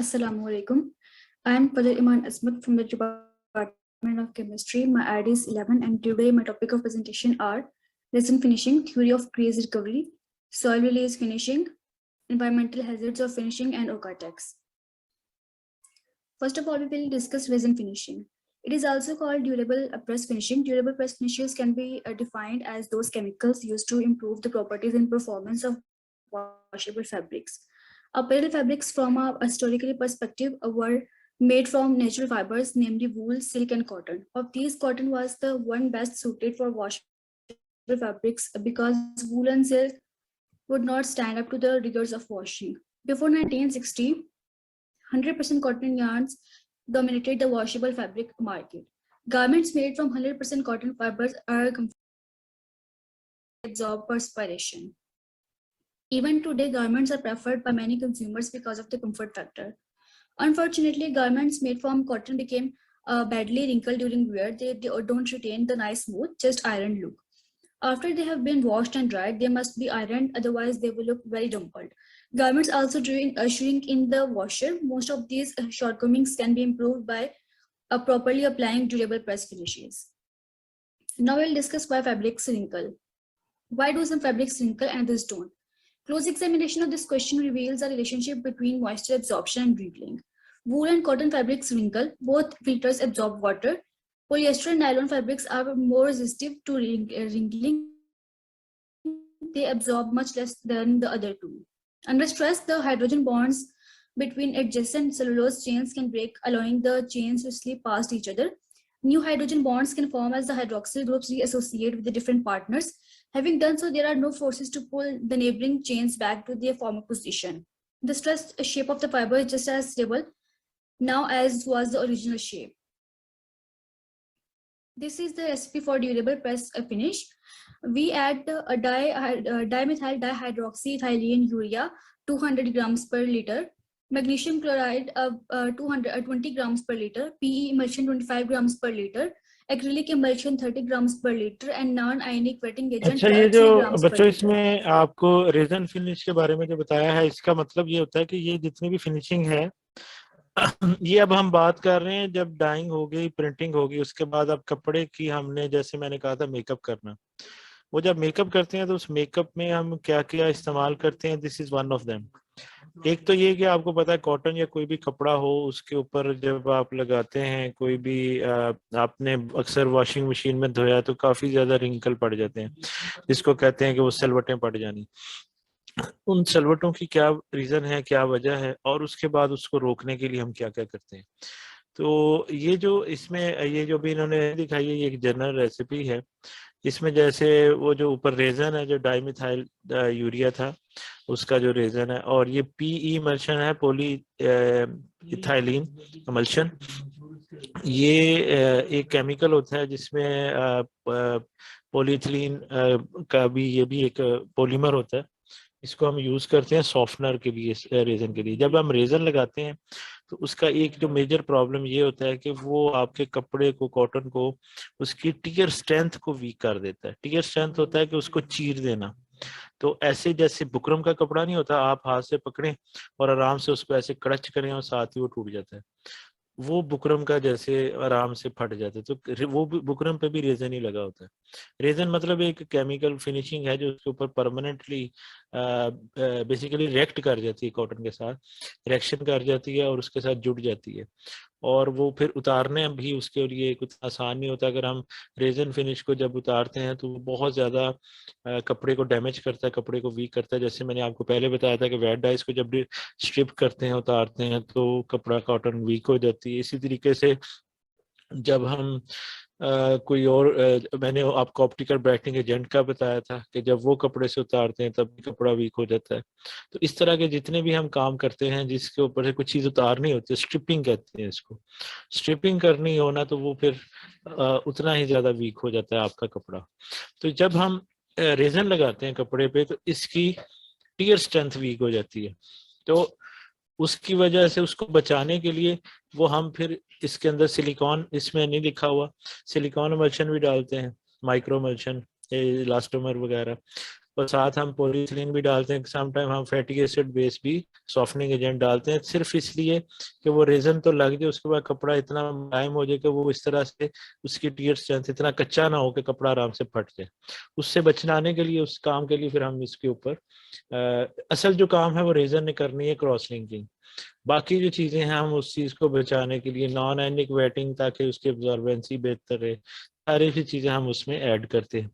Assalamu alaikum. I am Fadil Iman Asmat from the Department of Chemistry. My ID is 11 and today my topic of presentation are resin finishing, theory of grease recovery, soil release finishing, environmental hazards of finishing and OCAR-TEX. First of all, we will discuss resin finishing. It is also called durable press finishing. Durable press finishes can be defined as those chemicals used to improve the properties and performance of washable fabrics. Apparel fabrics from a historical perspective were made from natural fibers, namely wool, silk, and cotton. Of these, cotton was the one best suited for washable fabrics because wool and silk would not stand up to the rigors of washing. Before 1960, 100% cotton yarns dominated the washable fabric market. Garments made from 100% cotton fibers are absorb perspiration. Even today, garments are preferred by many consumers because of the comfort factor. Unfortunately, garments made from cotton became badly wrinkled during wear. They don't retain the nice, smooth, just iron look. After they have been washed and dried, they must be ironed, otherwise they will look very dumpled. Garments also shrink in the washer. Most of these shortcomings can be improved by properly applying durable press finishes. Now we'll discuss why fabrics wrinkle. Why do some fabrics wrinkle and others don't? Close examination of this question reveals a relationship between moisture absorption and wrinkling. Wool and cotton fabrics wrinkle. Both filters absorb water. Polyester and nylon fabrics are more resistive to wrinkling. They absorb much less than the other two. Under stress, the hydrogen bonds between adjacent cellulose chains can break, allowing the chains to slip past each other. New hydrogen bonds can form as the hydroxyl groups reassociate with the different partners. Having done so, there are no forces to pull the neighboring chains back to their former position. The stressed shape of the fiber is just as stable now as was the original shape. This is the recipe for durable press finish. We add a dimethyl dihydroxyethylene urea 200 grams per liter, magnesium chloride 20 grams per liter, PE emulsion 25 grams per liter, acrylic emulsion 30 grams per liter and non-ionic wetting agent 3 ये जो grams बच्चों per इसमें आपको raisin finish के बारे में जो बताया है, इसका मतलब ये होता है कि ये जितनी भी फिनिशिंग है ये अब हम बात कर रहे हैं जब डाइंग हो गई, प्रिंटिंग हो गई, उसके बाद अब कपड़े की हमने जैसे मैंने कहा था मेकअप करना, वो जब मेकअप करते हैं तो उस मेकअप में हम क्या क्या इस्तेमाल करते हैं, this is one of them. एक तो ये कि आपको पता है कॉटन या कोई भी कपड़ा हो उसके ऊपर जब आप लगाते हैं कोई भी आपने अक्सर वॉशिंग मशीन में धोया तो काफी ज्यादा रिंकल पड़ जाते हैं, जिसको कहते हैं कि वो सलवटें पड़ जानी। उन सलवटों की क्या रीजन है, क्या वजह है, और उसके बाद उसको रोकने के लिए हम क्या क्या करते हैं। तो ये जो इसमें ये जो भी इन्होंने दिखाई है ये एक जनरल रेसिपी है। इसमें जैसे वो जो ऊपर रेजन है जो डाइमिथाइल यूरिया था उसका जो रेजन है, और ये पीई इमल्शन है पॉली इथाइलिन इमल्शन। ये एक केमिकल होता है जिसमें पॉलीइथिलीन का भी ये भी एक पॉलीमर होता है। इसको हम यूज करते हैं सॉफ्टनर के लिए, रेजन के लिए। जब हम रेजन लगाते हैं तो उसका एक जो मेजर प्रॉब्लम ये होता है कि वो आपके कपड़े को, कॉटन को, उसकी टियर स्ट्रेंथ को वीक कर देता है। टियर स्ट्रेंथ होता है कि उसको चीर देना। तो ऐसे जैसे बुकरम का कपड़ा नहीं होता, आप हाथ से पकड़ें और आराम से उसको ऐसे क्रच करें और साथ ही वो टूट जाता है, वो बुकरम का जैसे आराम से फट जाता है। तो वो बुकरम पे भी रेजन ही लगा होता है। रेजन मतलब एक केमिकल फिनिशिंग है जो उसके ऊपर परमानेंटली बेसिकली रिएक्ट कर जाती है, कॉटन के साथ रिएक्शन कर जाती है और उसके साथ जुड़ जाती है, और वो फिर उतारने भी उसके लिए कुछ आसान नहीं होता। अगर हम रेजन फिनिश को जब उतारते हैं तो वो बहुत ज़्यादा कपड़े को डैमेज करता है, कपड़े को वीक करता है। जैसे मैंने आपको पहले बताया था कि वेट डाइस को जब स्ट्रिप करते हैं, उतारते हैं, तो कपड़ा, कॉटन वीक हो जाती है। इसी तरीके से जब हम कोई और मैंने आपको ऑप्टिकल ब्राइटनिंग एजेंट का बताया था कि जब वो कपड़े से उतारते हैं तब कपड़ा वीक हो जाता है। तो इस तरह के जितने भी हम काम करते हैं जिसके ऊपर से कुछ चीज उतारनी होती है, स्ट्रिपिंग कहते हैं इसको। स्ट्रिपिंग करनी हो ना तो वो फिर उतना ही ज्यादा वीक हो जाता है आपका कपड़ा। तो जब हम रेजन लगाते हैं कपड़े पे तो इसकी टियर स्ट्रेंथ वीक हो जाती है। तो उसकी वजह से उसको बचाने के लिए वो हम फिर इसके अंदर सिलिकॉन, इसमें नहीं लिखा हुआ, सिलिकॉन इमल्शन भी डालते हैं, माइक्रो इमल्शन, इलास्टोमर वगैरह। और साथ हम पॉलीथिलीन भी डालते हैं, समटाइम हम फैटी एसिड बेस भी सॉफ्टनिंग एजेंट डालते हैं, सिर्फ इसलिए कि वो रेजन तो लग जाए, उसके बाद कपड़ा इतना मुलायम हो जाए कि वो इस तरह से उसकी टियर स्ट्रेंथ इतना कच्चा ना हो कि कपड़ा आराम से फट जाए। उससे बचनाने के लिए, उस काम के लिए फिर हम इसके ऊपर असल जो काम है वो रेजर ने करनी है क्रॉस लिंकिंग। बाकी जो चीजें हैं हम उस चीज को बचाने के लिए नॉन एनिक वेटिंग, ताकि उसकी एब्जॉर्बेंसी बेहतर रहे, सारी सी चीजें हम उसमें ऐड करते हैं।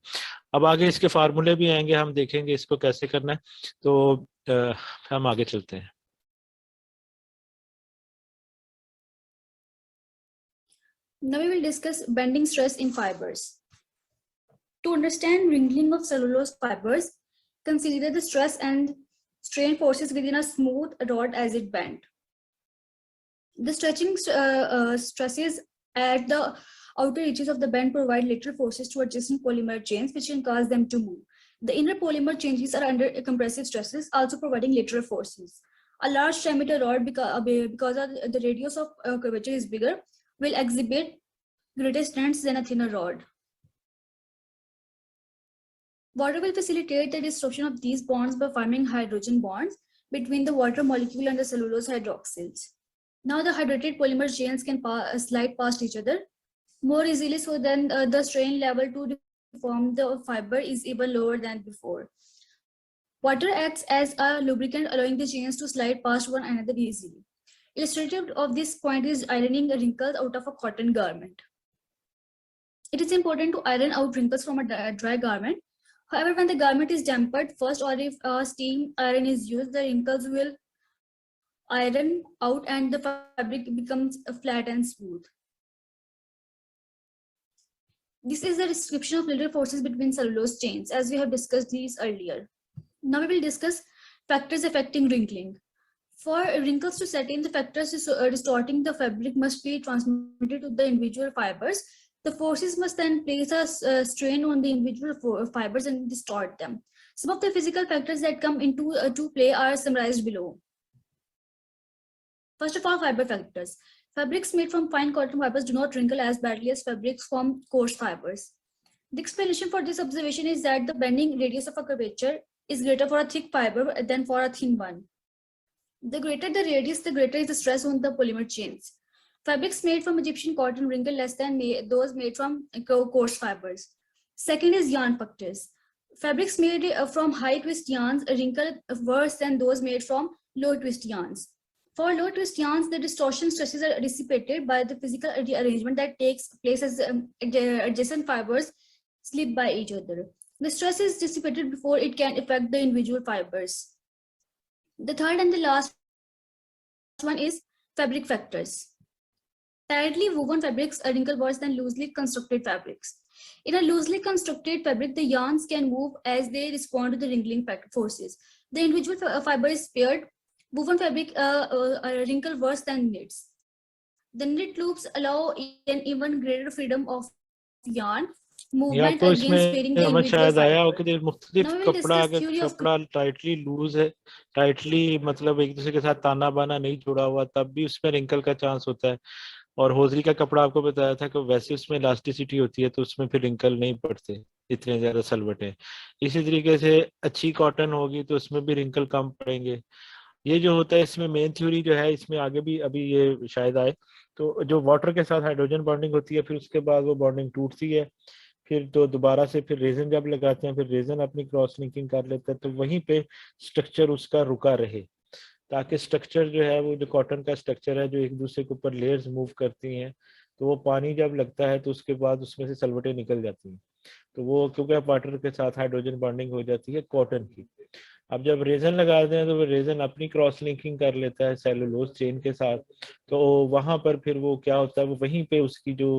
अब आगे इसके फार्मूले भी आएंगे, हम देखेंगे इसको कैसे करना है। तो हम आगे चलते हैं। Now we will discuss bending stress in fibers. To understand wrinkling of cellulose fibers, consider the stress and strain forces within a smooth rod as it bends. The stretching stresses at the outer edges of the bend provide lateral forces to adjacent polymer chains, which can cause them to move. The inner polymer changes are under compressive stresses, also providing lateral forces. A large diameter rod, because of the radius of curvature is bigger, will exhibit greater strengths than a thinner rod. Water will facilitate the destruction of these bonds by forming hydrogen bonds between the water molecule and the cellulose hydroxyls. Now the hydrated polymer chains can slide past each other more easily, so then the strain level to form the fiber is even lower than before. Water acts as a lubricant, allowing the chains to slide past one another easily. Illustrative of this point is ironing wrinkles out of a cotton garment. It is important to iron out wrinkles from a dry garment. However, when the garment is dampened first, or if a steam iron is used, the wrinkles will iron out and the fabric becomes flat and smooth. This is the description of lateral forces between cellulose chains, as we have discussed these earlier. Now we will discuss factors affecting wrinkling. For wrinkles to set in, the factors distorting the fabric must be transmitted to the individual fibers. The forces must then place a strain on the individual fibers and distort them. Some of the physical factors that come into to play are summarized below. First of all, fiber factors. Fabrics made from fine cotton fibers do not wrinkle as badly as fabrics from coarse fibers. The explanation for this observation is that the bending radius of a curvature is greater for a thick fiber than for a thin one. The greater the radius, the greater is the stress on the polymer chains. Fabrics made from Egyptian cotton wrinkle less than those made from coarse fibers. Second is yarn factors. Fabrics made from high twist yarns wrinkle worse than those made from low twist yarns. For low twist yarns, the distortion stresses are dissipated by the physical rearrangement that takes place as adjacent fibers slip by each other. The stress is dissipated before it can affect the individual fibers. The third and the last one is fabric factors. Tightly woven fabrics are wrinkle worse than loosely constructed fabrics. In a loosely constructed fabric, the yarns can move as they respond to the wrinkling forces. The individual fiber is paired. Woven fabric wrinkle worse than knits. The knit loops allow an even greater freedom of yarn या movement तो against इसमें pairing the हमें individual शायद आया हो fiber. कि मुख्तलिफ Now we will कपड़ा, discuss अगर theory of कपड़ा टाइटली लूज है, टाइटली मतलब एक दूसरे के साथ ताना बाना नहीं जुड़ा हुआ, तब भी उसमें रिंकल का चांस होता है। और होजरी का कपड़ा आपको बताया था कि वैसे उसमें इलास्टिसिटी होती है, तो उसमें फिर रिंकल नहीं पड़ते इतने ज्यादा सलवटे। इसी तरीके से अच्छी कॉटन होगी तो उसमें भी रिंकल कम पड़ेंगे। ये जो होता है इसमें मेन थ्योरी जो है, इसमें आगे भी अभी ये शायद आए, तो जो वाटर के साथ हाइड्रोजन बॉन्डिंग होती है, फिर उसके बाद वो बॉन्डिंग टूटती है, फिर तो दोबारा से फिर रेजन जब लगाते हैं, फिर रेजन अपनी क्रॉस लिंकिंग कर लेता है, तो वहीं पे स्ट्रक्चर उसका रुका रहे, ताकि स्ट्रक्चर जो है वो जो कॉटन का स्ट्रक्चर है, जो एक दूसरे के ऊपर लेयर्स मूव करती हैं, तो वो पानी जब लगता है तो उसके बाद उसमें से सलवटें निकल जाती हैं, तो वो क्योंकि वाटर के साथ हाइड्रोजन बॉन्डिंग हो जाती है कॉटन की। अब जब रेजन लगाते हैं तो वो रेजन अपनी क्रॉस लिंकिंग कर लेता है सेलुलोज चेन के साथ, तो वहां पर फिर वो क्या होता है, वो वहीं पे उसकी जो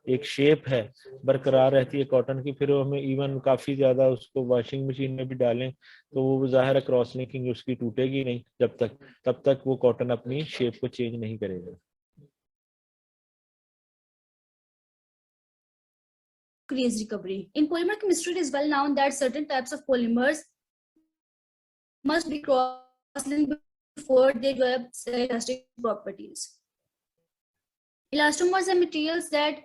एक शेप है बरकरार रहती है कॉटन की। फिर हमें इवन काफी ज्यादा उसको वॉशिंग मशीन में भी डालें तो वो जाहिर है क्रॉस लिंकिंग उसकी टूटेगी नहीं तब तक वो कॉटन अपनी शेप को चेंज नहीं करेगा। Crease recovery. In polymer chemistry, it is well known that certain types of polymers must be cross-linked before they develop elastic properties. Elastomers are materials that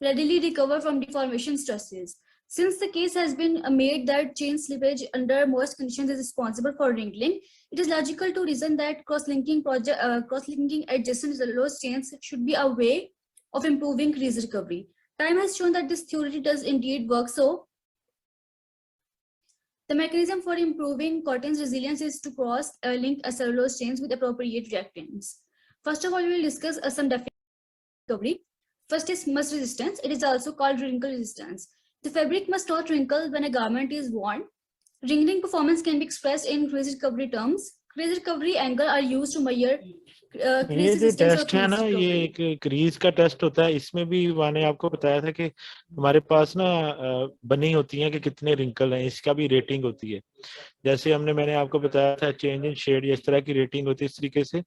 readily recover from deformation stresses. Since the case has been made that chain slippage under most conditions is responsible for wrinkling, it is logical to reason that cross-linking adjacent cellulose chains should be a way of improving crease recovery. Time has shown that this theory does indeed work. So, the mechanism for improving cotton's resilience is to cross-link cellulose chains with appropriate reactants. First of all, we will discuss some definitions of recovery. First is must resistance. It is also called wrinkle resistance. The fabric must not wrinkle when a garment is worn. Wrinkling performance can be expressed in crease recovery terms. Crease recovery angle are used to measure ये crease जो resistance or test है crease ना, ये recovery. एक crease का test होता है। इसमें भी मैंने आपको बताया था कि हमारे पास ना बनी होती है कि कितने रिंकल हैं, इसका भी रेटिंग होती है। जैसे मैंने आपको बताया था चेंज इन शेड, इस तरह की रेटिंग होती है, इस तरीके से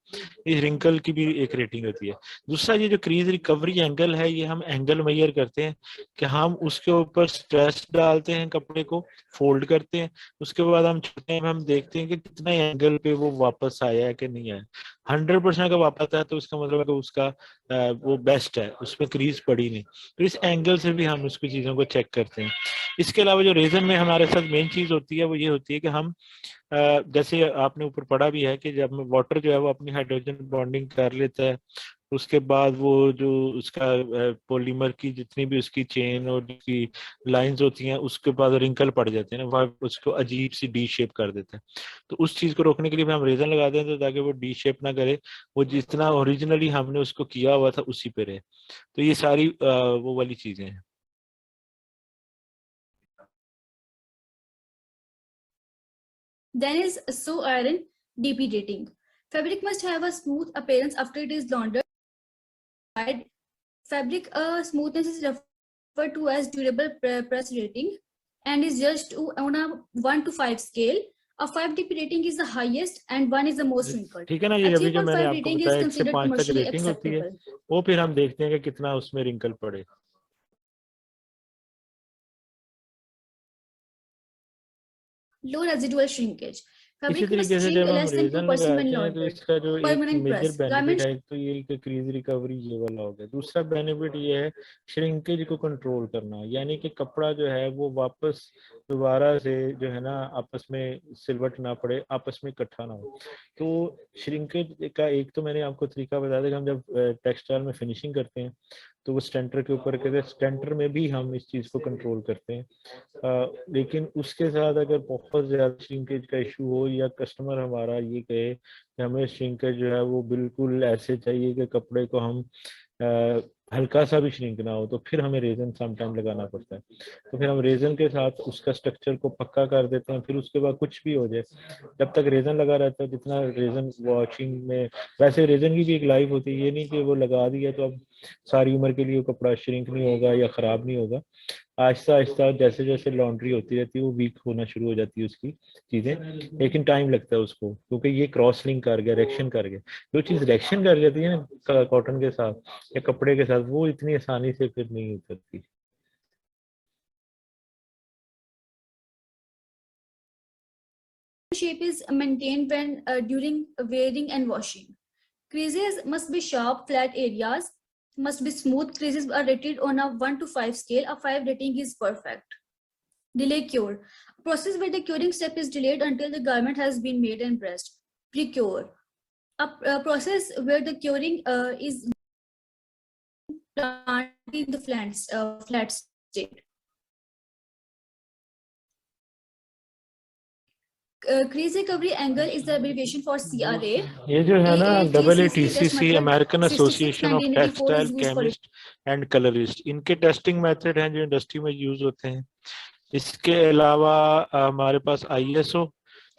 इस रिंकल की भी एक रेटिंग होती है। दूसरा ये जो क्रीज रिकवरी एंगल है, ये हम एंगल मेजर करते हैं कि हम उसके ऊपर स्ट्रेस डालते हैं, कपड़े को फोल्ड करते हैं, उसके बाद हम छूते हैं, हम देखते हैं कि कितना एंगल पे वो वापस आया है कि नहीं आया। 100% का वापस आया तो इसका मतलब है कि उसका वो बेस्ट है, उसमें क्रीज पड़ी नहीं। तो इस एंगल से भी हम उसकी चीजों को चेक करते हैं। इसके अलावा जो रीजन में हमारे साथ मेन चीज होती है वो ये होती है कि हम जैसे आपने ऊपर पढ़ा भी है कि जब वाटर जो है वो अपनी हाइड्रोजन बॉन्डिंग कर लेता है, उसके बाद वो जो उसका पॉलीमर की जितनी भी उसकी चेन और उसकी लाइंस होती हैं, उसके बाद रिंकल पड़ जाते हैं ना, वह उसको अजीब सी डी शेप कर देते हैं। तो उस चीज को रोकने के लिए भी हम रेजन लगा देते हैं ताकि वो डी शेप ना करे, वो जितना ओरिजिनली हमने उसको किया हुआ था उसी पे रहे। तो ये सारी वो वाली चीजें हैं। Then is sew iron DP dating. Fabric must have a smooth appearance after it is laundered. Fabric smoothness is referred to as durable press rating and is judged on a 1 to 5 scale. A 5 DP rating is the highest and 1 is the most wrinkled. ठीक है ना, ये A अभी जो मैंने 3.5 आपको rating is बताया 1 से considered 5 तक commercially रेटिंग होती है, acceptable. वो फिर हम देखते हैं कि कितना उसमें रिंकल पड़े। Low residual shrinkage. इसी Fabric must तरीके से shrink जब हम less than रेजन 2% when लगाते हैं तो laundered. इसका जो एक Permanent major press. Benefit Garments है, तो ये कि क्रीज रिकवरी ये वाला हो गया। दूसरा बेनिफिट ये है श्रिंकेज को कंट्रोल करना, यानी कि कपड़ा जो है वो वापस दोबारा से जो है ना आपस में सिलवट ना पड़े, आपस में इकट्ठा ना हो। तो श्रिंकेज का एक तो मैंने आपको तरीका बताया था कि हम जब टेक्सटाइल में फिनिशिंग करते हैं तो वो स्टेंटर के ऊपर कहते हैं, स्टेंटर में भी हम इस चीज को कंट्रोल करते हैं। लेकिन उसके साथ अगर बहुत ज्यादा श्रिंकेज का इशू हो या कस्टमर हमारा ये कहे कि हमें श्रिंकेज जो है वो बिल्कुल ऐसे चाहिए कि कपड़े को हम हल्का सा भी श्रिंक ना हो, तो फिर हमें रेजन सम टाइम लगाना पड़ता है। तो फिर हम रेजन के साथ उसका स्ट्रक्चर को पक्का कर देते हैं, फिर उसके बाद कुछ भी हो जाए जब तक रेजन लगा रहता है, जितना रेजन वॉशिंग में, वैसे रेजन की भी एक लाइफ होती है, ये नहीं कि वो लगा दिया तो अब सारी उम्र के लिए वो कपड़ा श्रिंक नहीं होगा या खराब नहीं होगा। आहिस्ता आहिस्ता जैसे जैसे लॉन्ड्री होती रहती है वो वीक होना शुरू हो जाती है उसकी चीजें, लेकिन टाइम लगता है उसको, क्योंकि ये क्रॉस लिंक कर गया, रिएक्शन कर गया। जो चीज रिएक्शन कर जाती है ना कॉटन के साथ या कपड़े के साथ, वो इतनी आसानी से फिर नहीं उतरती। Shape is maintained when during wearing and washing. Creases must be sharp, flat areas must be smooth. Creases are rated on a 1 to 5 scale. A 5 rating is perfect. Delay cure. A process where the curing step is delayed until the garment has been made and pressed. Pre-cure. A process where the curing is done in the flat state. Crease recovery angle is the abbreviation for CRA. ये जो है ना AATCC AATCC American 66 association of 1984 textile is used for chemist and colourist, इनके testing method हैं जो industry में use होते हैं। इसके अलावा हमारे पास ISO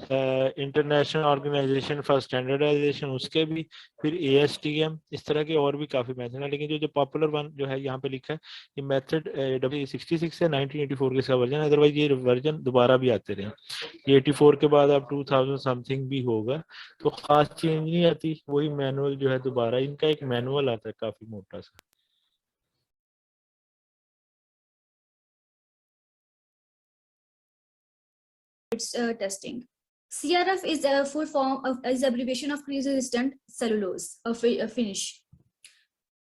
international organisation for standardisation, उसके भी, फिर ASTM, इस तरह के और भी काफी मेथड हैं। लेकिन जो पॉपुलर वन जो है यहाँ पे लिखा है, ये मेथड W66 है, 1984 के इसका वर्जन। अदरवाइज ये वर्जन दोबारा भी आते रहे, ये 84 के बाद अब 2000 समथिंग भी होगा, तो खास चेंज नहीं आती, वही मैनुअल जो है दोबारा, इनका एक मैनुअल आता है काफी मोटा सा। testing. CRF is a full form of is abbreviation of crease resistant cellulose finish.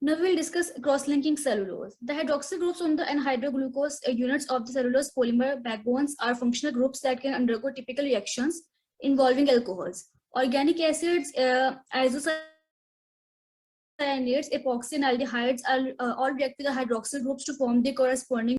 Now we will discuss cross-linking cellulose. The hydroxyl groups on the anhydroglucose units of the cellulose polymer backbones are functional groups that can undergo typical reactions involving alcohols. Organic acids, isocyanates, epoxy, and aldehydes are all react with the hydroxyl groups to form the corresponding.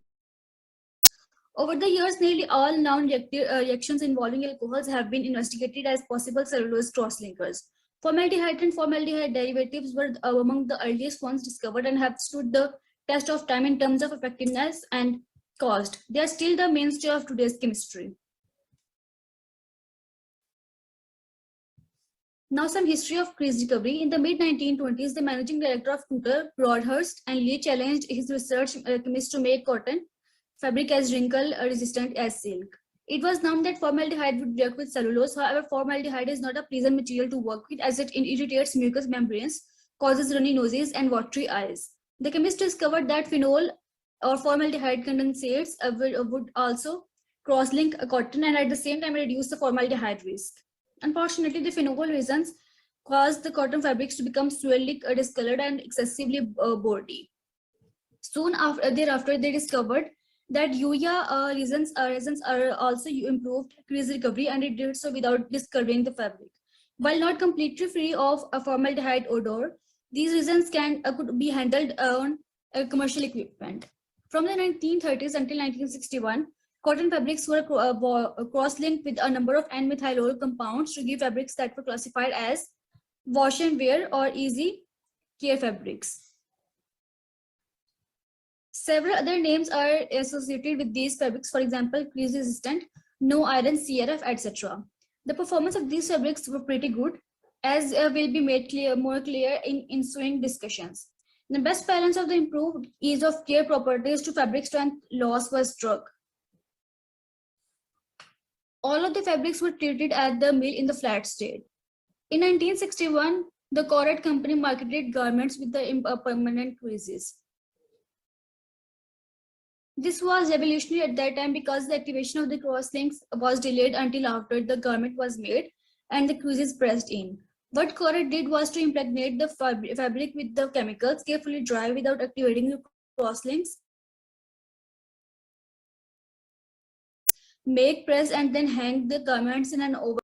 Over the years, nearly all known reactions involving alcohols have been investigated as possible cellulose cross-linkers. Formaldehyde and formaldehyde derivatives were among the earliest ones discovered and have stood the test of time in terms of effectiveness and cost. They are still the mainstay of today's chemistry. Now, some history of crease recovery. In the mid-1920s, the managing director of Tudor, Broadhurst, and Lee challenged his research chemists to make cotton fabric as wrinkle resistant as silk. It was known that formaldehyde would react with cellulose. However, formaldehyde is not a pleasant material to work with as it irritates mucous membranes, causes runny noses, and watery eyes. The chemist discovered that phenol or formaldehyde condensates would also cross-link a cotton and at the same time reduce the formaldehyde risk. Unfortunately, the phenol resins caused the cotton fabrics to become swirly, discolored, and excessively boardy. Soon thereafter, they discovered that urea resins are also improved crease recovery, and it did so without discoloring the fabric. While not completely free of a formaldehyde odor, these resins could be handled on commercial equipment. From the 1930s until 1961, cotton fabrics were cross-linked with a number of N-methylol compounds to give fabrics that were classified as wash and wear or easy care fabrics. Several other names are associated with these fabrics, for example, crease resistant, no iron, CRF, etc. The performance of these fabrics were pretty good, as will be made more clear in ensuing discussions. The best balance of the improved ease of care properties to fabric strength loss was struck. All of the fabrics were treated at the mill in the flat state. In 1961, the Corette company marketed garments with the permanent creases. This was revolutionary at that time because the activation of the crosslinks was delayed until after the garment was made and the creases pressed in. What Corette did was to impregnate the fabric with the chemicals, carefully dry without activating the crosslinks, make, press, and then hang the garments in an oven.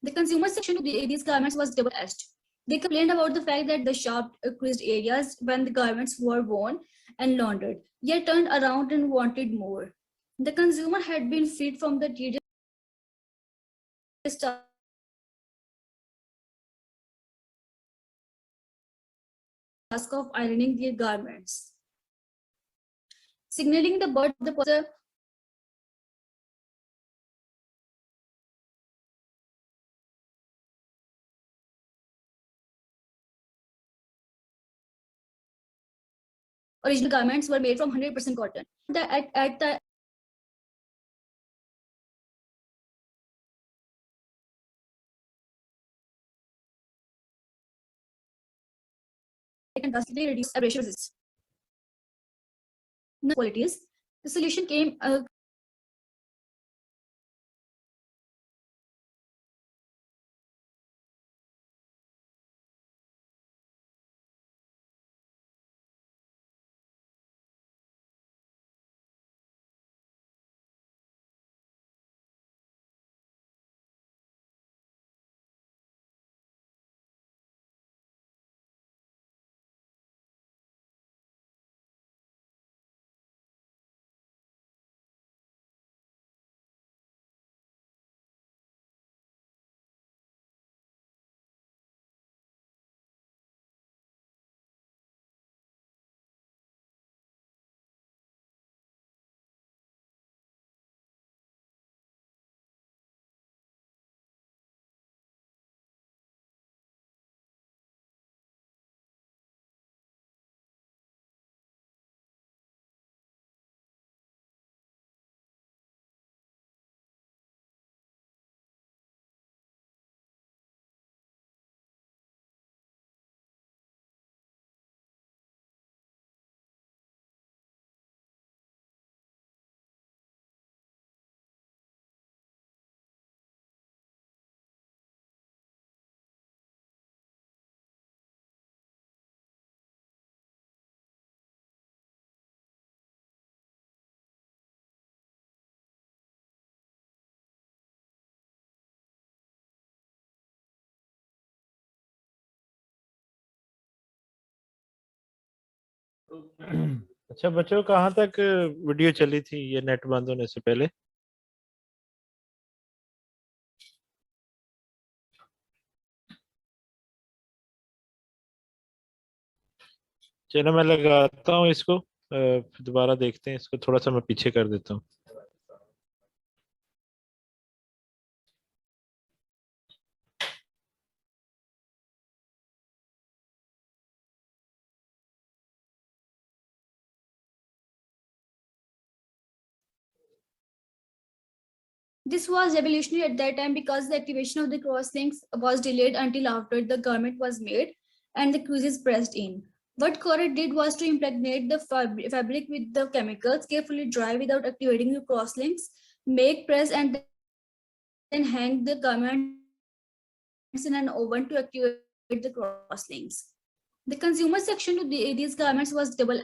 The consumer section of these garments was double-edged. They complained about the fact that the sharp creased areas when the garments were worn and laundered, yet turned around and wanted more. The consumer had been freed from the tedious task of ironing their garments. Signaling the birth of the original garments were made from 100% cotton. At the can drastically reduce abrasion resistance. Qualities. The solution came अच्छा बच्चों, कहाँ तक video चली थी ये net बंद होने से पहले? चलो मैं लगाता हूँ इसको, दोबारा देखते हैं इसको, थोड़ा सा मैं पीछे कर देता हूँ। This was revolutionary at that time because the activation of the crosslinks was delayed until after the garment was made and the creases pressed in. What Corey did was to impregnate the fabric with the chemicals, carefully dry without activating the crosslinks, make press, and then hang the garments in an oven to activate the crosslinks. The consumer section to these garments was double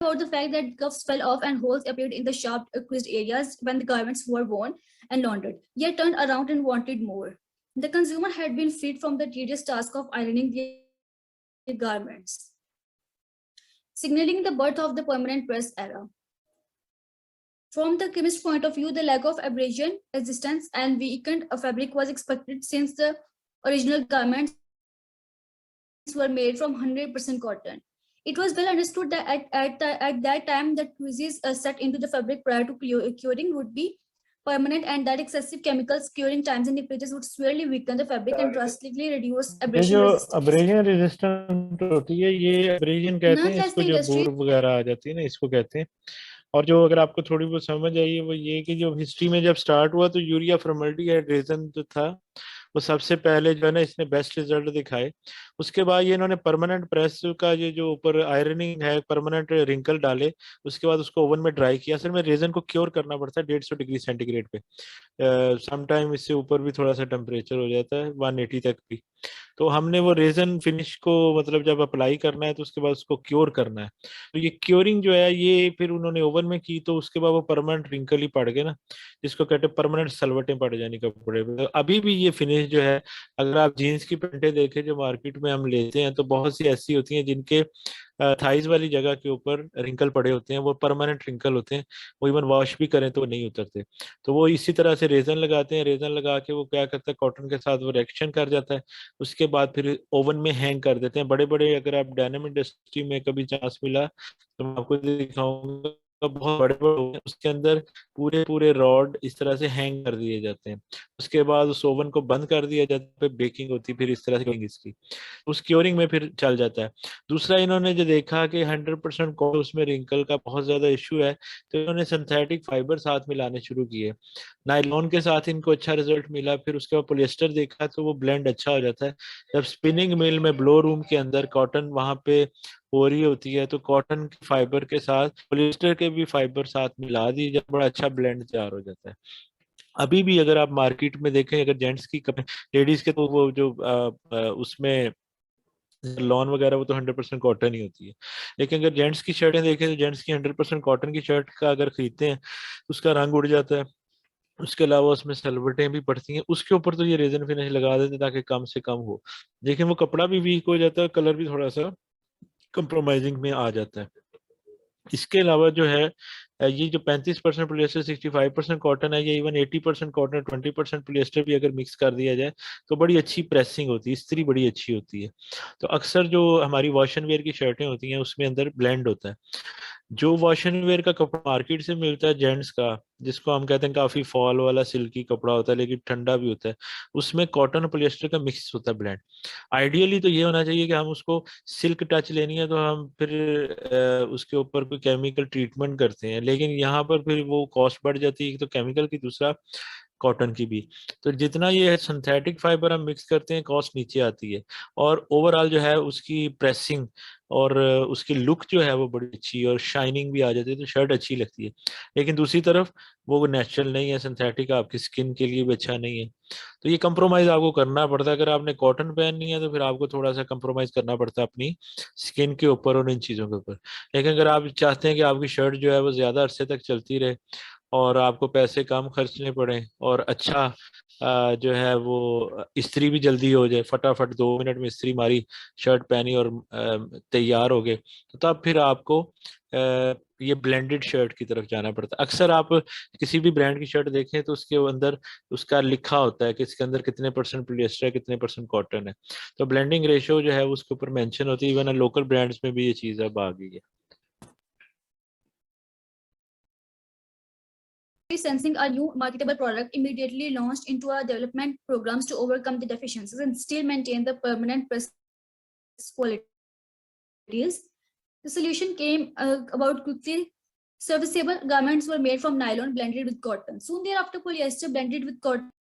about the fact that cuffs fell off and holes appeared in the sharp creased areas when the garments were worn and laundered, yet turned around and wanted more. The consumer had been freed from the tedious task of ironing the garments, signaling the birth of the permanent press era. From the chemist's point of view, the lack of abrasion resistance and weakened fabric was expected since the original garments were made from 100% cotton. It was well understood that at that time that creases set into the fabric prior to curing would be permanent and that excessive chemicals curing times and temperatures would severely weaken the fabric and drastically reduce ये abrasion जो resistance. Abrasion resistant होती है, ये abrasion कहते हैं Nonetheless, इसको, the जो industry बूर वगैरह आ जाती है ना, इसको कहते हैं। और जो अगर आपको थोड़ी बहुत समझ आई है वो ये कि जो हिस्ट्री में जब स्टार्ट हुआ तो यूरिया फॉर्मेल्डिहाइड रेजन जो था वो सबसे पहले जो है ना इसने बेस्ट रिजल्ट दिखाए। उसके बाद ये इन्होंने परमानेंट प्रेस का ये जो ऊपर आयरनिंग है, परमानेंट रिंकल डाले, उसके बाद उसको ओवन में ड्राई किया। असल में रेजन को क्योर करना पड़ता है 150 डिग्री सेंटीग्रेड पे, समटाइम इससे ऊपर भी थोड़ा सा टेम्परेचर हो जाता है, 180 तक भी। तो हमने वो रेजन फिनिश को मतलब जब अप्लाई करना है तो उसके बाद उसको क्योर करना है। तो ये क्योरिंग जो है ये फिर उन्होंने ओवन में की, तो उसके बाद वो परमानेंट रिंकल ही पड़ गए ना, जिसको कहते हैं परमानेंट सलवटें पड़ जानी कपड़े पे। तो अभी भी ये फिनिश जो है, अगर आप जीन्स की पैंटें देखें जो मार्केट में हम लेते हैं, तो बहुत सी ऐसी होती हैं जिनके थाइज वाली जगह के ऊपर रिंकल पड़े होते हैं, वो परमानेंट रिंकल होते हैं, वो इवन वॉश भी करें तो वो नहीं उतरते। तो वो इसी तरह से रेजन लगाते हैं, रेजन लगा के वो क्या करता है, कॉटन के साथ वो रिएक्शन कर जाता है, उसके बाद फिर ओवन में हैंग कर देते हैं बड़े बड़े। अगर आप डेनिम इंडस्ट्री में कभी चांस मिला तो मैं आपको दिखाऊंगा, बहुत बड़े बड़े होते हैं, उसके अंदर पूरे पूरे रॉड इस तरह से हैंग कर दिए जाते हैं। उसके बाद उस ओवन को बंद कर दिया जाता है, बेकिंग होती है फिर इस तरह से cooking इसकी, उस क्योरिंग में फिर चल जाता है। दूसरा, इन्होंने जो देखा कि 100% कॉटन उसमें रिंकल का बहुत ज्यादा इश्यू है, तो इन्होंने सिंथेटिक फाइबर साथ मिलाने शुरू किए। नायलॉन के साथ इनको अच्छा रिजल्ट मिला, फिर उसके बाद पोलिएस्टर देखा तो वो ब्लेंड अच्छा हो जाता है। जब स्पिनिंग मिल में ब्लो रूम के अंदर कॉटन वहां पे हो रही होती है, तो कॉटन के फाइबर के साथ पोलिएस्टर के भी फाइबर साथ मिला दी, जब बड़ा अच्छा ब्लेंड तैयार हो जाता है। अभी भी अगर आप मार्केट में देखें, अगर जेंट्स की कपड़े, लेडीज के, तो वो जो उसमें लॉन वगैरह वो तो 100% कॉटन ही होती है। लेकिन अगर जेंट्स की शर्टें देखें तो जेंट्स की 100% कॉटन की शर्ट का अगर खरीदते हैं तो उसका रंग उड़ जाता है। उसके अलावा उसमें सलवटें भी पड़ती हैं, उसके ऊपर तो ये रेजन फिनिश लगा देते हैं ताकि कम से कम हो, लेकिन वो कपड़ा भी वीक हो जाता है, कलर भी थोड़ा सा कंप्रोमाइजिंग में आ जाता है। इसके अलावा जो है ये जो 35% पोलिएस्टर 65% कॉटन है, ये इवन 80% कॉटन 20% पोलिएस्टर भी अगर मिक्स कर दिया जाए तो बड़ी अच्छी प्रेसिंग होती है, इस्त्री बड़ी अच्छी होती है। तो अक्सर जो हमारी वॉश एंड वेयर की शर्टें होती हैं उसमें अंदर ब्लेंड होता है। जो वॉश एंड वेयर का कपड़ा मार्केट से मिलता है जेंट्स का, जिसको हम कहते हैं काफी फॉल वाला सिल्की कपड़ा होता है लेकिन ठंडा भी होता है, उसमें कॉटन और पोलिएस्टर का मिक्स होता है ब्लेंड। आइडियली तो ये होना चाहिए कि हम उसको सिल्क टच लेनी है तो हम फिर उसके ऊपर कोई केमिकल ट्रीटमेंट करते हैं, लेकिन यहाँ पर फिर वो कॉस्ट बढ़ जाती है, एक तो केमिकल की, दूसरा कॉटन की भी। तो जितना ये सिंथेटिक फाइबर हम मिक्स करते हैं कॉस्ट नीचे आती है, और ओवरऑल जो है उसकी प्रेसिंग और उसकी लुक जो है वो बड़ी अच्छी और शाइनिंग भी आ जाती है, तो शर्ट अच्छी लगती है। लेकिन दूसरी तरफ वो नेचुरल नहीं है, सिंथेटिक आपकी स्किन के लिए भी अच्छा नहीं है। तो ये कंप्रोमाइज आपको करना पड़ता है। अगर आपने कॉटन पहननी है तो फिर आपको थोड़ा सा कंप्रोमाइज करना पड़ता है अपनी स्किन के ऊपर और इन चीज़ों के ऊपर। लेकिन अगर आप चाहते हैं कि आपकी शर्ट जो है वो ज्यादा अरसे तक चलती रहे और आपको पैसे कम खर्चने पड़े और अच्छा जो है वो इस्त्री भी जल्दी हो जाए, फटाफट 2 मिनट में इस्त्री मारी, शर्ट पहनी और तैयार हो गए, तो तब फिर आपको ये ब्लेंडेड शर्ट की तरफ जाना पड़ता है। अक्सर आप किसी भी ब्रांड की शर्ट देखें तो उसके अंदर उसका लिखा होता है कि इसके अंदर कितने परसेंट पॉलिएस्टर है, कितने परसेंट कॉटन है, तो ब्लेंडिंग रेशियो जो है उसके ऊपर मेंशन होती है। इवन लोकल ब्रांड्स में भी ये चीज़ अब आ गई है। Sensing a new marketable product immediately launched into our development programs to overcome the deficiencies and still maintain the permanent press qualities. The solution came about quickly. Serviceable garments were made from nylon blended with cotton. Soon thereafter, polyester blended with cotton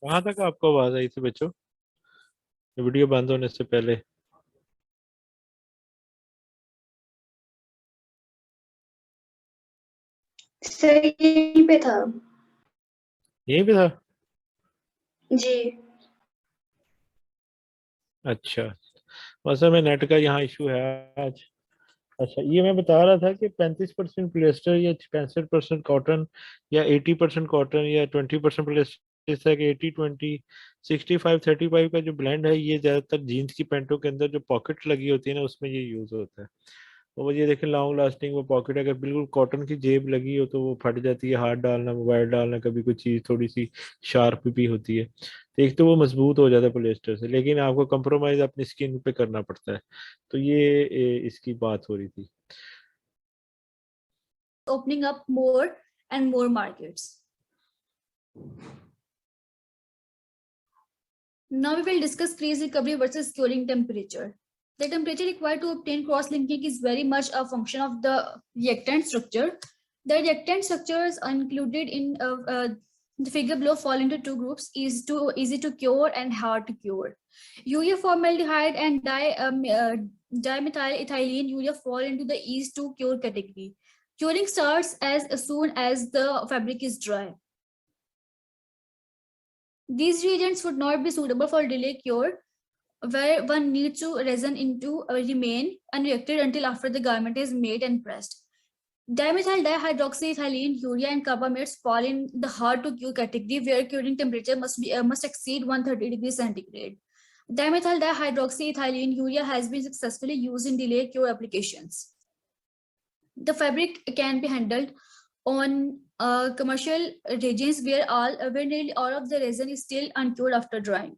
कहाँ तक आपको आवाज आई थी बच्चों, video बंद होने से पहले? सर यहीं पे था। यहीं पे था? जी। अच्छा, बस में नेट का यहाँ इशू है आज। अच्छा, ये मैं बता रहा था कि 35% पॉलिएस्टर या 65% कॉटन या 80% कॉटन या 20% पॉलिएस्टर, इस तरह के 80-20 65-35 का जो ब्लेंड है, ये ज्यादातर जीन्स की पैंटों के अंदर जो पॉकेट लगी होती है ना, उसमें ये यूज होता है। तो वो ये देखें, लॉन्ग लास्टिंग वो पॉकेट, अगर बिल्कुल कॉटन की जेब लगी हो तो वो फट जाती है, हाथ डालना, मोबाइल डालना, कभी कोई चीज़ थोड़ी सी शार्प भी होती है। तो एक तो वो मजबूत हो जाता है पॉलिएस्टर से, लेकिन आपको कंप्रोमाइज अपनी स्किन पे करना पड़ता है। तो ये इसकी बात हो रही थी। Opening up more and more markets. Now we will discuss crease recovery versus curing temperature. The temperature required to obtain cross-linking is very much a function of the reactant structure. The reactant structures included in the figure below fall into two groups: easy to cure and hard to cure. Urea formaldehyde and dimethyl ethylene urea fall into the easy to cure category. Curing starts as soon as the fabric is dry. These reagents would not be suitable for delay cure, where one needs to resin into remain unreacted until after the garment is made and pressed. Dimethyl dihydroxyethylene, urea, and carbamates fall in the hard to cure category, where curing temperature must exceed 130 degrees centigrade. Dimethyl dihydroxyethylene urea has been successfully used in delay cure applications. The fabric can be handled on commercial resins where nearly all of the resin is still uncured after drying.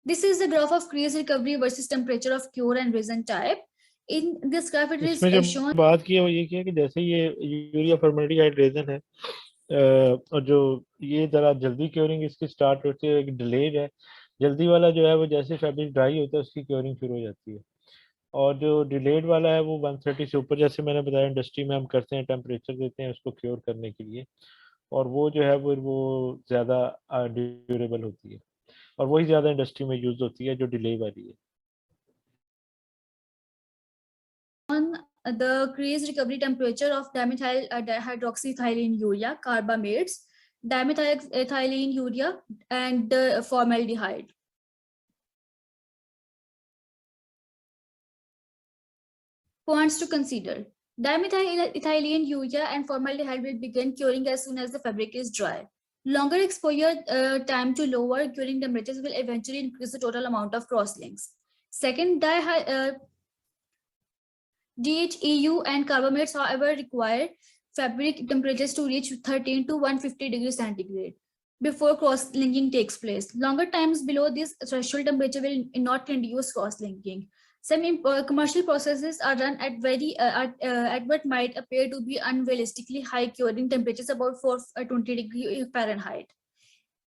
This is the graph of crease recovery versus temperature of cure and resin type. In this graph, it is इसमें जो shown. बात की है वो ये किया कि जैसे ये यूरिया फॉर्मेल्डिहाइड रेजन है, और जो ये जरा जल्दी क्योरिंग इसकी स्टार्ट होती है, एक डिलेड है। जल्दी वाला जो है वो जैसे फैब्रिक ड्राई होता है उसकी क्योरिंग शुरू हो जाती है, और जो डिलेड वाला है वो 130 से ऊपर, जैसे मैंने बताया इंडस्ट्री में हम करते हैं, टेम्परेचर देते हैं उसको क्योर करने के लिए, और वो जो है वो ज़्यादा ड्यूरेबल होती है, और वही ज़्यादा इंडस्ट्री में यूज होती है जो डिले वाली है। The crease recovery temperature of dimethyl dihydroxyethylene urea, carbamates, dimethyl ethylene urea, and formaldehyde. Points to consider. Dimethyl ethylene urea and formaldehyde will begin curing as soon as the fabric is dry. Longer exposure time to lower curing temperatures will eventually increase the total amount of crosslinks. Second, DHEU and carbamates, however, require fabric temperatures to reach 13 to 150 degrees centigrade before cross-linking takes place. Longer times below this threshold temperature will not induce cross-linking. Some commercial processes are run at what might appear to be unrealistically high curing temperatures, about 420 degrees Fahrenheit.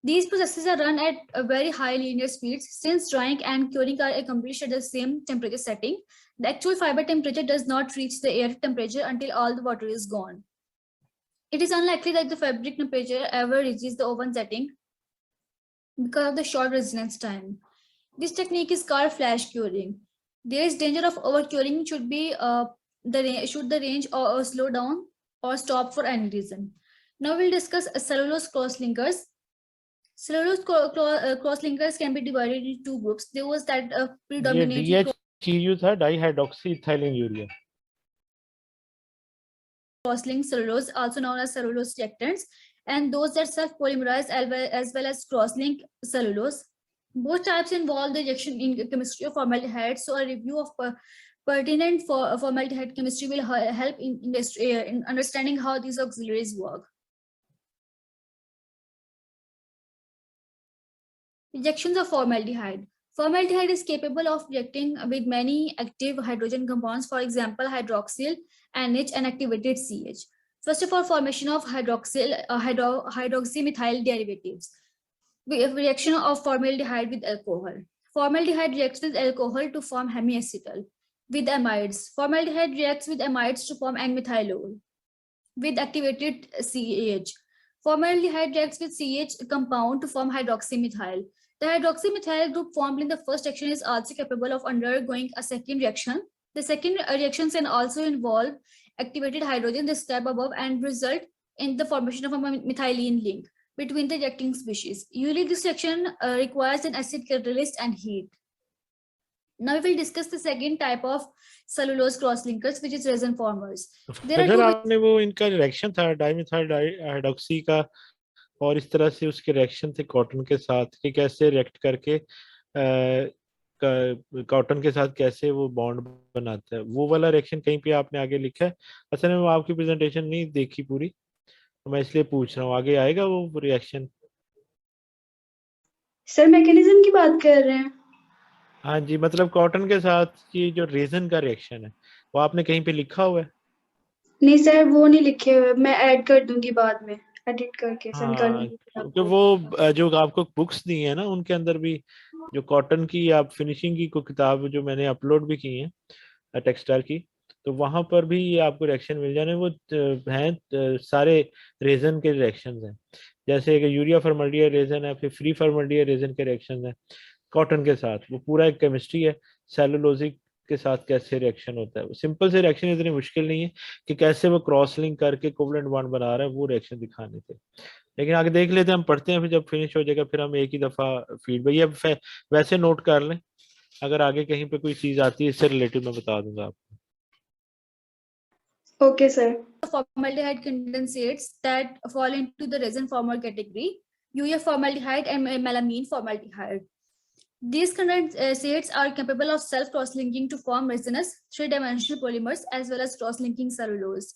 These processes are run at a very high linear speeds. Since drying and curing are accomplished at the same temperature setting, the actual fiber temperature does not reach the air temperature until all the water is gone. It is unlikely that the fabric temperature ever reaches the oven setting because of the short residence time. This technique is called flash curing. There is danger of over curing should the range or slow down or stop for any reason. Now we'll discuss cellulose crosslinkers. Cellulose crosslinkers can be divided into two groups. There was that ये predominantly DHEU था, डाईहाइड्रोक्सीइथाइलिन urea. cross-linked cellulose, also known as cellulose reactants, and those that self-polymerize as well as cross-linked cellulose. Both types involve the reaction in chemistry of formaldehyde. So a review of pertinent formaldehyde chemistry will help in understanding how these auxiliaries work. Reactions of formaldehyde. Formaldehyde is capable of reacting with many active hydrogen compounds, for example, hydroxyl, NH, and activated CH. First of all, formation of hydroxymethyl derivatives. Reaction of formaldehyde with alcohol. Formaldehyde reacts with alcohol to form hemiacetal. With amides, formaldehyde reacts with amides to form N-methylol with activated CH. Formaldehyde reacts with CH compound to form hydroxymethyl. The hydroxymethyl group formed in the first reaction is also capable of undergoing a second reaction. The second reaction can also involve activated hydrogen described above and result in the formation of a methylene link between the reacting species. Usually this reaction requires an acid catalyst and heat. Now we will discuss the second type of cellulose cross-linkers, which is resin formers. There are अगर two आपने वो इनका reaction था dimethyl hydroxy का और इस तरह से उसके रिएक्शन थे कॉटन के साथ कि कैसे रिएक्ट करके कॉटन के साथ कैसे वो बॉन्ड बनाता है, वो वाला रिएक्शन कहीं पे आपने आगे लिखा है? असल में वो आपकी प्रेजेंटेशन नहीं देखी पूरी, तो मैं इसलिए पूछ रहा हूँ आगे आएगा वो रिएक्शन? सर मैकेनिज्म की बात कर रहे हैं? हाँ जी, मतलब कॉटन के साथ की जो रेजन का रिएक्शन है वो आपने कहीं पे लिखा हुआ है? नहीं सर, वो नहीं लिखे हुए, मैं ऐड कर दूंगी बाद में, एडिट करके सेंड कर हाँ, दूंगी क्योंकि आपको। वो जो आपको बुक्स दी है ना उनके अंदर भी जो कॉटन की आप फिनिशिंग की कोई किताब जो मैंने अपलोड भी की है टेक्सटाइल की, तो वहां पर भी ये आपको रिएक्शन मिल जाने वो हैं सारे रेजन के रिएक्शन हैं, जैसे कि यूरिया फॉर्मल्डिहाइड रेजन है, फिर फ्री फॉर्मल्डिहाइड रेजन के रिएक्शन है कॉटन के साथ, वो पूरा एक केमिस्ट्री है। सेलुलोजिक के साथ कैसे रिएक्शन होता है, सिंपल से रिएक्शन इतनी मुश्किल नहीं है कि कैसे वो क्रॉस लिंक करके कोवलेंट बॉन्ड बना रहा है, वो रिएक्शन दिखाने थे। लेकिन आगे देख लेते हैं, हम पढ़ते हैं, फिर जब फिनिश हो जाएगा फिर हम एक ही दफा फीडबैक या वैसे नोट कर लें, अगर आगे कहीं पे कोई चीज आती है इससे रिलेटेड मैं बता दूंगा आपको। Okay sir. formaldehyde condensates that fall into the resin former category, urea formaldehyde and melamine formaldehyde. These condensates are capable of self-cross-linking to form resinous three-dimensional polymers as well as cross-linking cellulose.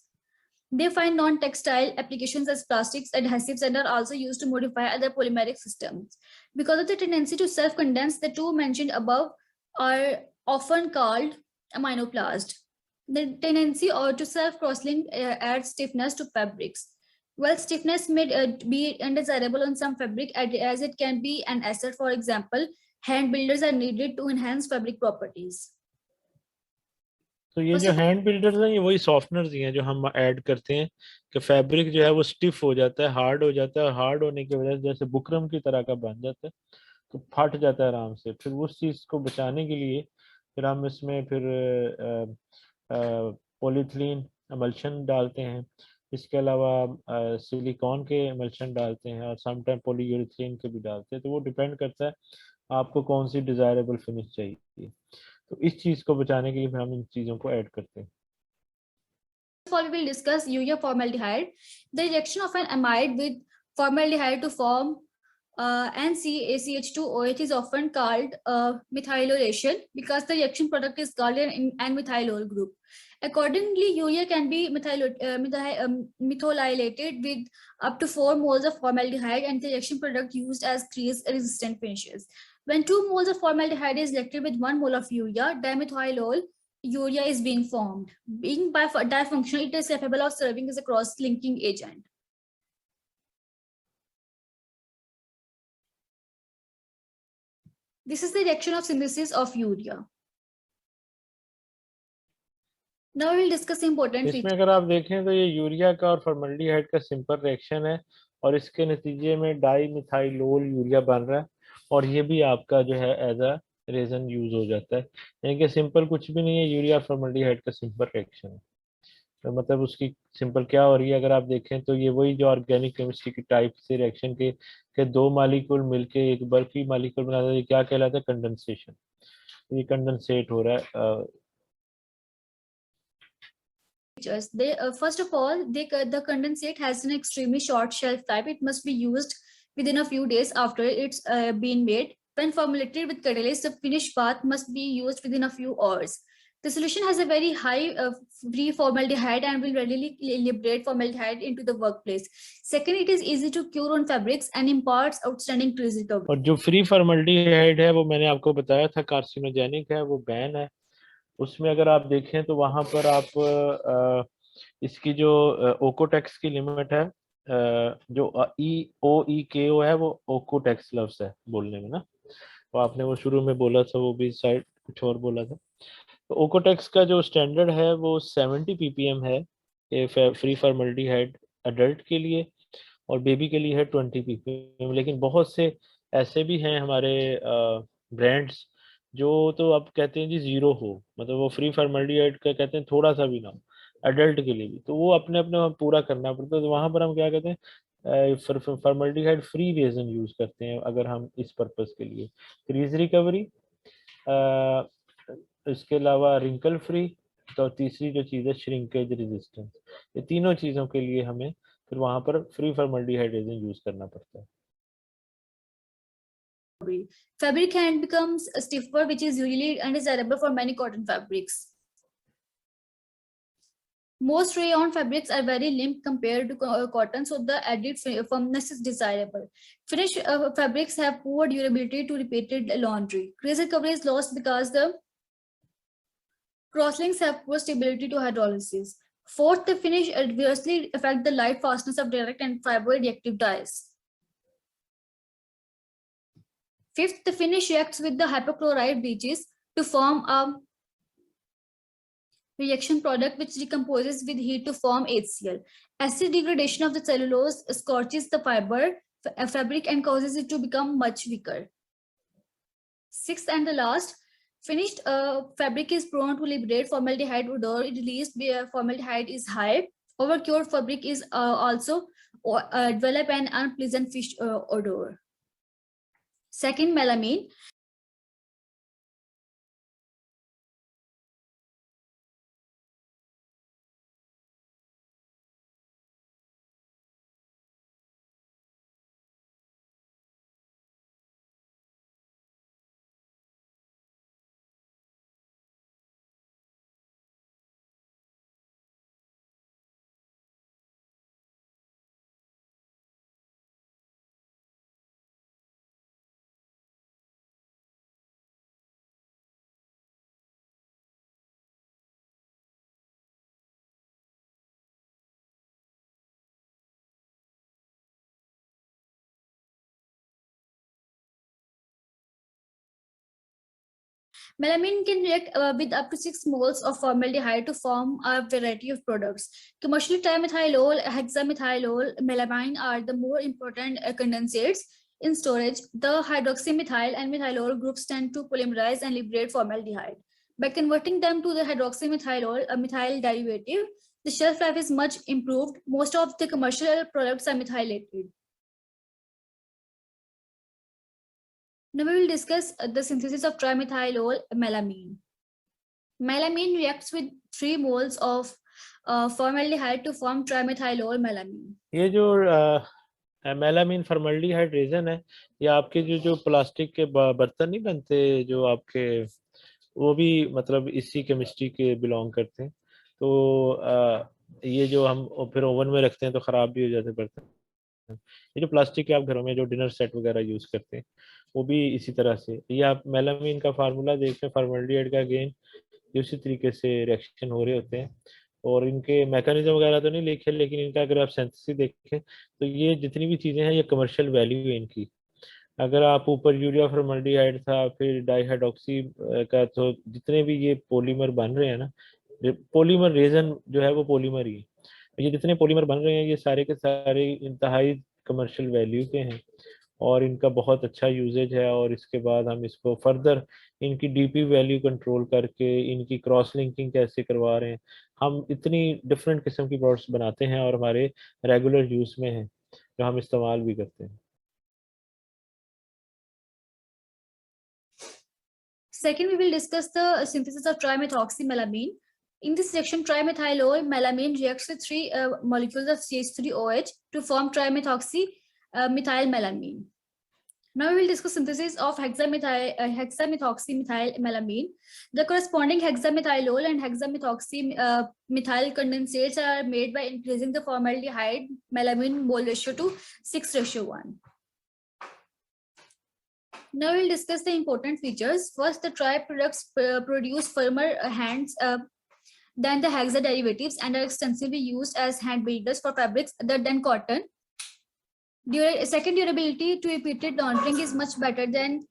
They find non-textile applications as plastics, adhesives, and are also used to modify other polymeric systems. Because of the tendency to self-condense, the two mentioned above are often called aminoplast. The tendency or to self-crosslink adds stiffness to fabrics. Well, stiffness may be undesirable on some fabric as it can be an asset. For example, hand builders are needed to enhance fabric properties. तो ये जो hand builders हैं ये वही softeners ही हैं जो हम add करते हैं कि फैब्रिक जो है वो स्टिफ हो जाता है, हार्ड हो जाता है, और हार्ड होने की वजह से जैसे बुकरम की तरह का बन जाता है तो फट जाता है आराम से। फिर उस चीज़ को बचाने के लिए फिर हम इसमें फिर पॉलीथीन एमल्शन डालते हैं, इसके अलावा सिलिकॉन के एमल्शन डालते हैं, और समटाइम पॉलीयूरेथेन के भी डालते हैं, तो वो डिपेंड करता है आपको कौन सी डिजायरेबल फिनिश चाहिए। तो इस चीज को बचाने के लिए फिर हम इन चीजों को ऐड करते हैं। First of all, we will discuss urea formaldehyde. The reaction of an amide with formaldehyde to form NCACH2OH is often called methylation because the reaction product is called an N-methylol group. Accordingly, urea can be methylated with up to 4 moles of formaldehyde and the reaction product used as grease-resistant finishes. When 2 moles of formaldehyde is reacted with 1 mole of urea, dimethylol urea is being formed. Being bifunctional, it is capable of serving as a cross-linking agent. This is the reaction of synthesis of urea. Now we will discuss important इसमें features. अगर आप देखें तो ये urea का और formaldehyde का simple reaction है और इसके नतीजे में डाई मिथाइलोल यूरिया बन रहा है, और ये भी आपका जो है एज अ रेजन यूज हो जाता है। यानी कि सिंपल कुछ भी नहीं है, यूरिया फॉर्मल्डिहाइड का सिंपल रिएक्शन है। तो मतलब उसकी सिंपल क्या हो रही है अगर आप देखें तो ये वही जो ऑर्गेनिक केमिस्ट्री की टाइप से रिएक्शन के दो मालिक्यूल मिलके एक बर्फी मालिक्यूल बनाता है, ये क्या कहलाता है? कंडेंसेशन। ये कंडेंसेट हो रहा है। First of all, the condensate has an extremely short shelf life. It must be used within a few days after it's been made. When formulated with catalyst, the finished bath must be used within a few hours. The solution has a very high free formaldehyde and will readily liberate formaldehyde into the workplace. Second, it is easy to cure on fabrics and imparts outstanding crease recovery. और जो free formaldehyde है वो मैंने आपको बताया था carcinogenic है, वो बैन है। उसमें अगर आप देखें तो वहां पर आप इसकी जो ओकोटेक्स की लिमिट है, जो EOEKO है वो ओकोटेक्स लफ्ज है बोलने में ना, वो आपने वो शुरू में बोला था, वो भी साइड कुछ और बोला था। तो ओकोटेक्स का जो स्टैंडर्ड है वो 70 ppm है फ्री फॉर्मल्डिहाइड अडल्ट के लिए, और बेबी के लिए है 20 ppm। लेकिन बहुत से ऐसे भी हैं हमारे ब्रांड्स जो तो अब कहते हैं जी जीरो हो, मतलब वो फ्री फॉर्मल्डिहाइड का कहते हैं थोड़ा सा भी ना हो एडल्ट के लिए भी, तो वो अपने अपने वहाँ पूरा करना पड़ता है। तो वहाँ पर हम क्या कहते हैं फॉर्मल्डिहाइड फ्री रेजन यूज करते हैं अगर हम इस पर्पस के लिए। क्रीज रिकवरी, इसके अलावा रिंकल फ्री, तो तीसरी जो चीज़ है श्रिंकेज रेजिस्टेंस। ये तीनों चीज़ों के लिए हमें फिर वहाँ पर फ्री फॉर्मल्डिहाइड रेजिन यूज करना पड़ता है। Fabric hand becomes stiffer, which is usually undesirable for many cotton fabrics. Most rayon fabrics are very limp compared to cotton, so the added firmness is desirable. Finished fabrics have poor durability to repeated laundry. Crease recovery is lost because the crosslinks have poor stability to hydrolysis. Fourth, the finish adversely affect the light fastness of direct and fiber reactive dyes. Fifth, the finish reacts with the hypochlorite bleaches to form a reaction product which decomposes with heat to form HCl. Acid degradation of the cellulose scorches the fabric and causes it to become much weaker. Sixth and the last, finished fabric is prone to liberate formaldehyde odor. Released formaldehyde is high. Overcured fabric is also develop an unpleasant fish odor. Second, melamine. Melamine can react with up to 6 moles of formaldehyde to form a variety of products. Commercially, trimethylol, hexamethylol, melamine are the more important condensates. In storage, the hydroxymethyl and methylol groups tend to polymerize and liberate formaldehyde. By converting them to the hydroxymethylol, a methyl derivative, the shelf life is much improved. Most of the commercial products are methylated. Now we will discuss the synthesis of trimethylol melamine. Melamine reacts with 3 moles of formaldehyde to form trimethylol melamine. ये जो melamine formaldehyde raisin है, ये आपके जो plastic के बर्तन नहीं बनते जो आपके, वो भी मतलब इसी केमिस्ट्री के बिलोंग करते हैं। तो ये जो हम फिर ओवन में रखते हैं तो ख़राब भी हो जाते बर्तन। ये जो प्लास्टिक के आप घरों में जो डिनर सेट वगैरह यूज़ करते हैं वो भी इसी तरह से। ये आप मेलामिन का फार्मूला देखें, फॉर्मल्डिहाइड का अगेन उसी तरीके से रिएक्शन हो रहे होते हैं। और इनके मैकेनिज्म वगैरह तो नहीं लिखे, लेकिन इनका अगर आप सिंथेसिस देखें तो ये जितनी भी चीज़ें हैं ये कमर्शियल वैल्यू है इनकी। अगर आप ऊपर यूरिया फॉर्मल्डिहाइड था, फिर डाईहाइड्रोक्सी का, तो जितने भी ये पॉलीमर बन रहे हैं ना, पॉलीमर रेजन जो है वो पॉलीमर ही है। ये जितने पॉलीमर बन रहे हैं ये सारे के सारे इंतहाई कमर्शियल वैल्यू के हैं और इनका बहुत अच्छा यूजेज है। और इसके बाद हम इसको फर्दर इनकी डीपी वैल्यू कंट्रोल करके इनकी क्रॉस लिंकिंग कैसे करवा रहे हैं, हम इतनी डिफरेंट किस्म की प्रोडक्ट्स बनाते हैं और हमारे रेगुलर यूज में हैं जो हम इस्तेमाल भी करते हैं। Second, we will discuss the synthesis of trimethoxymelamine. In this section, trimethylol melamine reacts with 3 molecules of CH3OH to form trimethylmelamine. Now we will discuss synthesis of hexamethoxymethyl The corresponding hexamethylol and hexamethoxymethyl condensates are made by increasing the formaldehyde melamine mole ratio to 6:1. Now we'll discuss the important features. First, the tri products produce firmer hands than the hexa derivatives and are extensively used as hand builders for fabrics other than cotton. Second, durability to repeated laundering is much better than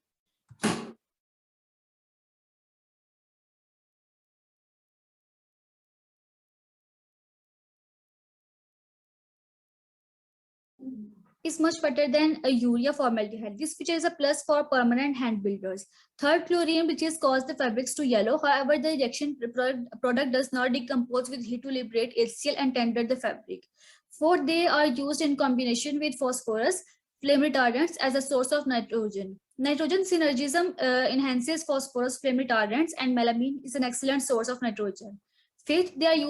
is much better than a urea formaldehyde. This feature is a plus for permanent hand builders. Third, chlorine, which has caused the fabrics to yellow. However, the reaction product does not decompose with heat to liberate HCl and tender the fabric. Fourth, they are used in combination with phosphorus, flame retardants as a source of nitrogen. Nitrogen synergism enhances phosphorus flame retardants, and melamine is an excellent source of nitrogen. Fifth, they are used